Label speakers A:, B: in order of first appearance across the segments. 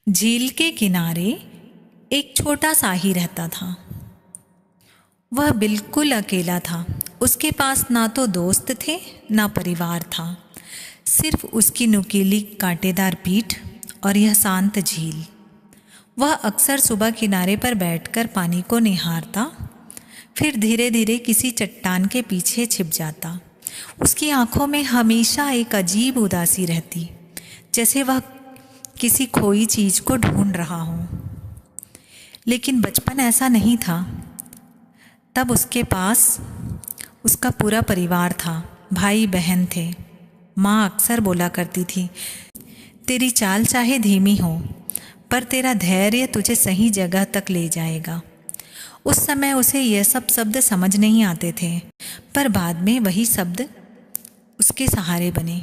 A: झील के किनारे एक छोटा साही रहता था। वह बिल्कुल अकेला था। उसके पास ना तो दोस्त थे ना परिवार था, सिर्फ उसकी नुकीली कांटेदार पीठ और यह शांत झील। वह अक्सर सुबह किनारे पर बैठकर पानी को निहारता, फिर धीरे धीरे किसी चट्टान के पीछे छिप जाता। उसकी आंखों में हमेशा एक अजीब उदासी रहती, जैसे वह किसी खोई चीज को ढूंढ रहा हो। लेकिन बचपन ऐसा नहीं था। तब उसके पास उसका पूरा परिवार था, भाई बहन थे। माँ अक्सर बोला करती थी, तेरी चाल चाहे धीमी हो, पर तेरा धैर्य तुझे सही जगह तक ले जाएगा। उस समय उसे यह सब शब्द समझ नहीं आते थे, पर बाद में वही शब्द उसके सहारे बने।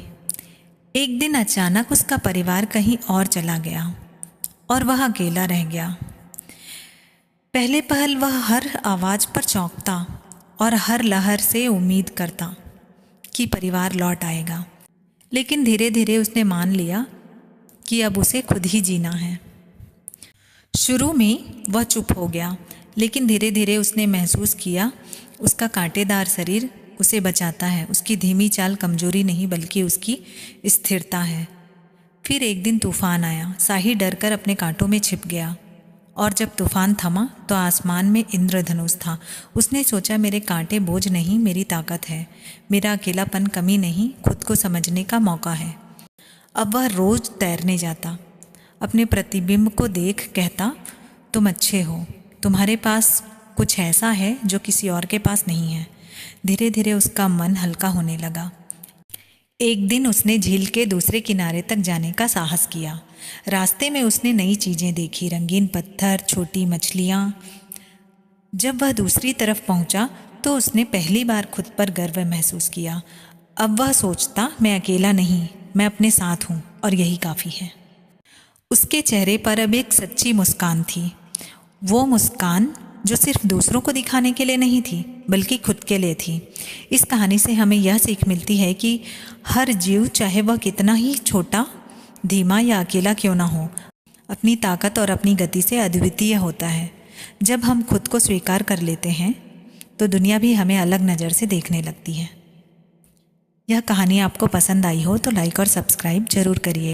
A: एक दिन अचानक उसका परिवार कहीं और चला गया और वह अकेला रह गया। पहले पहल वह हर आवाज़ पर चौंकता और हर लहर से उम्मीद करता कि परिवार लौट आएगा। लेकिन धीरे धीरे उसने मान लिया कि अब उसे खुद ही जीना है। शुरू में वह चुप हो गया, लेकिन धीरे धीरे उसने महसूस किया उसका कांटेदार शरीर उसे बचाता है। उसकी धीमी चाल कमजोरी नहीं बल्कि उसकी स्थिरता है। फिर एक दिन तूफान आया। साही डरकर अपने कांटों में छिप गया और जब तूफान थमा तो आसमान में इंद्रधनुष था। उसने सोचा, मेरे कांटे बोझ नहीं, मेरी ताकत है। मेरा अकेलापन कमी नहीं, खुद को समझने का मौका है। अब वह रोज तैरने जाता, अपने प्रतिबिंब को देख कहता, तुम अच्छे हो, तुम्हारे पास कुछ ऐसा है जो किसी और के पास नहीं है। धीरे धीरे उसका मन हल्का होने लगा। एक दिन उसने झील के दूसरे किनारे तक जाने का साहस किया। रास्ते में उसने नई चीजें देखी, रंगीन पत्थर, छोटी मछलियाँ। जब वह दूसरी तरफ पहुंचा तो उसने पहली बार खुद पर गर्व महसूस किया। अब वह सोचता, मैं अकेला नहीं, मैं अपने साथ हूँ और यही काफ़ी है। उसके चेहरे पर अब एक सच्ची मुस्कान थी। वो मुस्कान जो सिर्फ दूसरों को दिखाने के लिए नहीं थी बल्कि खुद के लिए थी। इस कहानी से हमें यह सीख मिलती है कि हर जीव, चाहे वह कितना ही छोटा, धीमा या अकेला क्यों ना हो, अपनी ताकत और अपनी गति से अद्वितीय होता है। जब हम खुद को स्वीकार कर लेते हैं तो दुनिया भी हमें अलग नज़र से देखने लगती है। यह कहानी आपको पसंद आई हो तो लाइक और सब्सक्राइब जरूर करिए।